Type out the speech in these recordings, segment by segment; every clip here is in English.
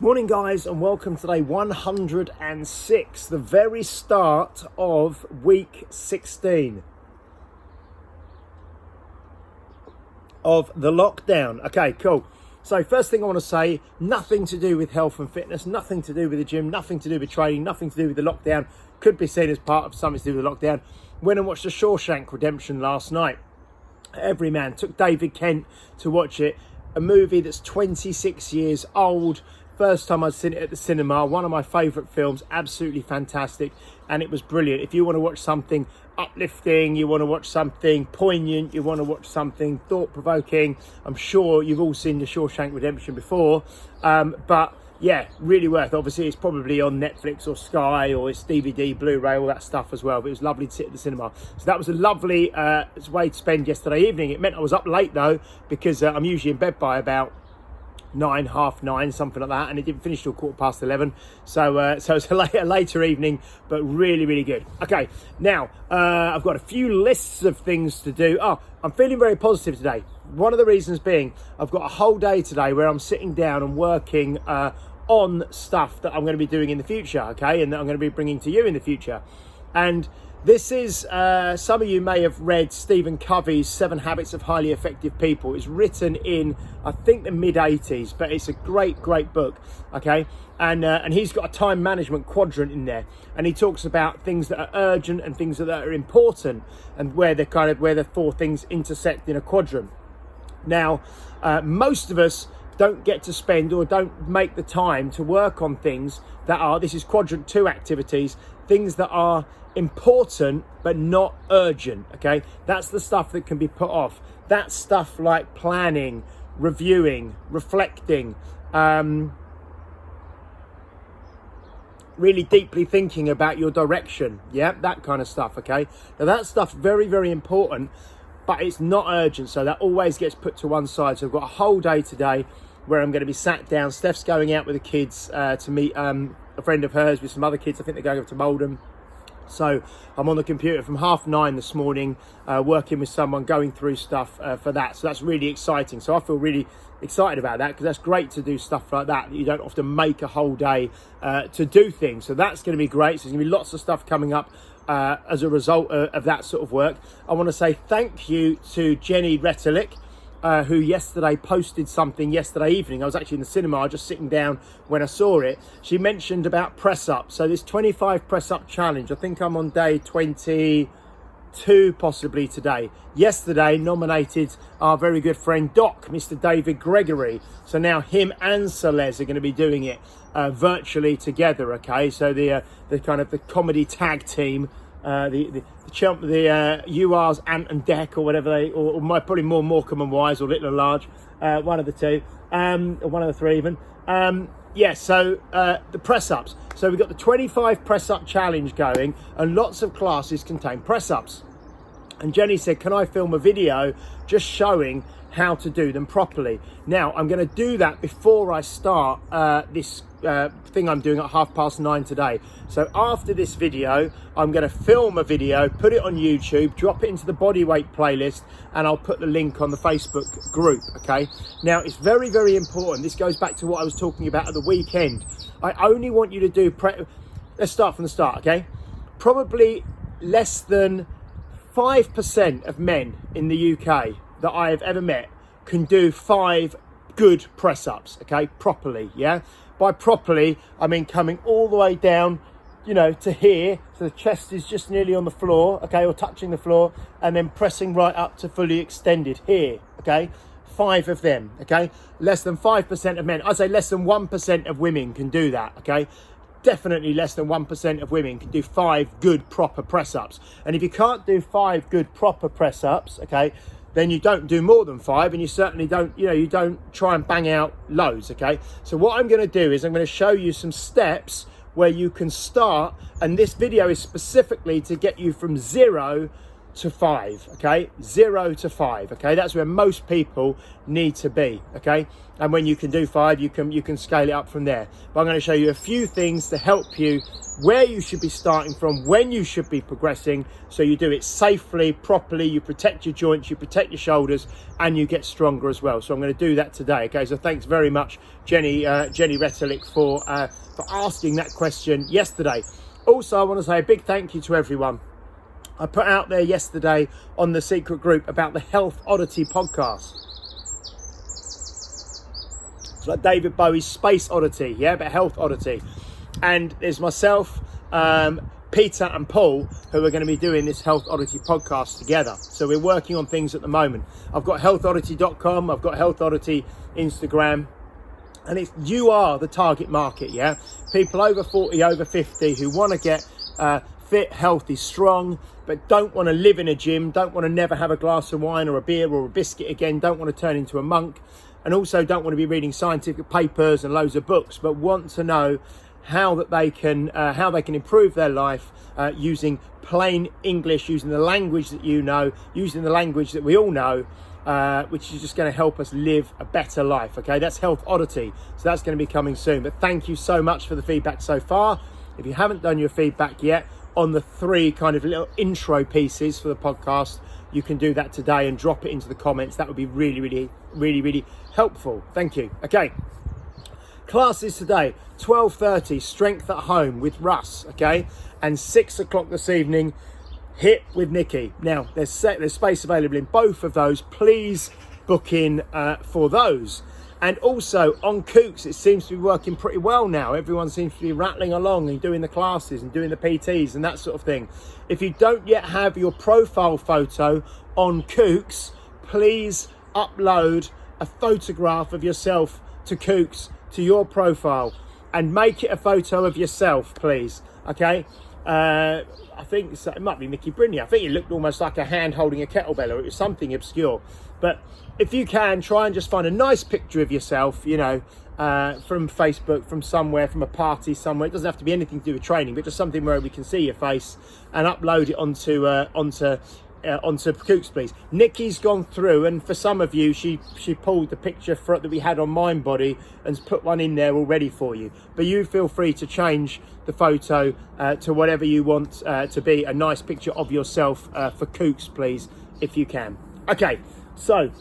Morning guys, and welcome to day 106, the very start of week 16 of the lockdown. Okay, cool. So first thing I want to say, nothing to do with health and fitness, nothing to do with the gym, nothing to do with training, nothing to do with the lockdown. Could be seen as part of something to do with the lockdown. Went and watched The Shawshank Redemption last night. Every man, took David Kent to watch it. A movie that's 26 years old. First time I'd seen it at the cinema, one of my favourite films, absolutely fantastic, and it was brilliant. If you want to watch something uplifting, you want to watch something poignant, you want to watch something thought-provoking, I'm sure you've all seen The Shawshank Redemption before, but yeah, really worth. Obviously, it's probably on Netflix or Sky, or it's DVD, Blu-ray, all that stuff as well, but it was lovely to sit at the cinema. So that was a lovely way to spend yesterday evening. It meant I was up late, though, because I'm usually in bed by about 9, half 9, something like that, and it didn't finish till 11:15. So it's a later evening, but really good. Okay, now I've got a few lists of things to do. I'm feeling very positive today. One of the reasons being I've got a whole day today where I'm sitting down and working on stuff that I'm going to be doing in the future, okay, and that I'm going to be bringing to you in the future. And this is, some of you may have read Stephen Covey's 7 Habits of Highly Effective People. It's written in, I think, the mid-80s, but it's a great book, okay? And he's got a time management quadrant in there, and he talks about things that are urgent and things that are important, and where the 4 things intersect in a quadrant. Now, most of us don't get to spend or don't make the time to work on things that are, this is quadrant 2 activities, things that are important but not urgent, okay? That's the stuff that can be put off. That's stuff like planning, reviewing, reflecting, really deeply thinking about your direction, yeah, that kind of stuff, okay? Now that stuff's very important, but it's not urgent, so that always gets put to one side. So I've got a whole day today where I'm going to be sat down. Steph's going out with the kids to meet a friend of hers with some other kids. I think they're going over to Moldham. So I'm on the computer from 9:30 this morning, working with someone, going through stuff for that. So that's really exciting. So I feel really excited about that, because that's great to do stuff like that you don't often make a whole day to do things. So that's going to be great. So there's going to be lots of stuff coming up as a result of that sort of work. I want to say thank you to Jenny Retelik, who yesterday posted something yesterday evening. I was actually in the cinema, just sitting down when I saw it. She mentioned about press up. So this 25 press up challenge, I think I'm on day 22 possibly today. Yesterday nominated our very good friend Doc, Mr. David Gregory. So now him and Celez are going to be doing it virtually together, okay? So the kind of the comedy tag team, the UR's Ant and Dec, or whatever they, or probably more Morecambe and Wise, or Little and Large, one of the two, or one of the three even. So the press ups. So we've got the 25 press up challenge going, and lots of classes contain press ups. And Jenny said, can I film a video just showing how to do them properly? Now, I'm going to do that before I start this thing I'm doing at 9:30 today. So after this video, I'm going to film a video, put it on YouTube, drop it into the bodyweight playlist, and I'll put the link on the Facebook group, okay? Now, it's very important. This goes back to what I was talking about at the weekend. I only want you to do, let's start from the start, okay? Probably less than 5% of men in the UK that I have ever met can do 5 good press-ups, okay, properly, yeah? By properly, I mean coming all the way down, you know, to here, so the chest is just nearly on the floor, okay, or touching the floor, and then pressing right up to fully extended here, okay? 5 of them, okay? Less than 5% of men, I'd say less than 1% of women can do that, okay? Definitely less than 1% of women can do 5 good proper press-ups. And if you can't do 5 good proper press-ups, okay, then you don't do more than 5, and you certainly don't, you don't try and bang out loads, okay? So what I'm going to do is I'm going to show you some steps where you can start, and this video is specifically to get you from 0 to 5, okay? 0 to 5, okay? That's where most people need to be, okay? And when you can do 5, you can scale it up from there. But I'm going to show you a few things to help you where you should be starting from, when you should be progressing, so you do it safely, properly, you protect your joints, you protect your shoulders, and you get stronger as well. So I'm going to do that today, okay? So thanks very much, Jenny Retelich, for asking that question yesterday. Also, I want to say a big thank you to everyone. I put out there yesterday on the secret group about the Health Oddity podcast. It's like David Bowie's Space Oddity, yeah, but Health Oddity. And there's myself, Peter and Paul, who are going to be doing this Health Oddity podcast together. So we're working on things at the moment. I've got healthoddity.com, I've got Health Oddity Instagram, and you are the target market, yeah? People over 40, over 50 who want to get fit, healthy, strong, but don't want to live in a gym, don't want to never have a glass of wine or a beer or a biscuit again, don't want to turn into a monk, and also don't want to be reading scientific papers and loads of books, but want to know how they can improve their life using plain English, using the language that you know, using the language that we all know, which is just going to help us live a better life, okay? That's Health Oddity, so that's going to be coming soon. But thank you so much for the feedback so far. If you haven't done your feedback yet on the 3 kind of little intro pieces for the podcast, you can do that today and drop it into the comments. That would be really, really, really, really helpful. Thank you. Okay. Classes today, 12:30, Strength at Home with Russ, okay? And 6 o'clock this evening, HIIT with Nikki. Now, there's space available in both of those. Please book in for those. And also on Kooks, it seems to be working pretty well now. Everyone seems to be rattling along and doing the classes and doing the PTs and that sort of thing. If you don't yet have your profile photo on Kooks, please upload a photograph of yourself to Kooks, to your profile, and make it a photo of yourself, please, okay? I think it might be Mickey Brindley. I think it looked almost like a hand holding a kettlebell, or it was something obscure. But if you can, try and just find a nice picture of yourself, you know, from Facebook, from somewhere, from a party somewhere. It doesn't have to be anything to do with training, but just something where we can see your face, and upload it onto Kooks, please. Nikki's gone through, and for some of you, she pulled the picture that we had on MindBody and put one in there already for you. But you feel free to change the photo to whatever you want to be a nice picture of yourself for Kooks, please, if you can. Okay, so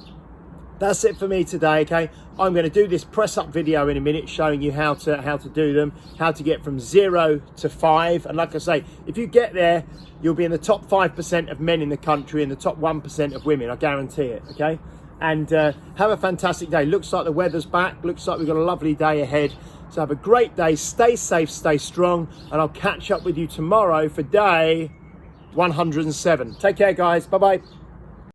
that's it for me today, okay? I'm going to do this press up video in a minute, showing you how to do them, how to get from 0 to 5. And like I say, if you get there, you'll be in the top 5% of men in the country and the top 1% of women, I guarantee it, okay? And have a fantastic day. Looks like the weather's back, looks like we've got a lovely day ahead. So have a great day, stay safe, stay strong, and I'll catch up with you tomorrow for day 107. Take care, guys. Bye-bye.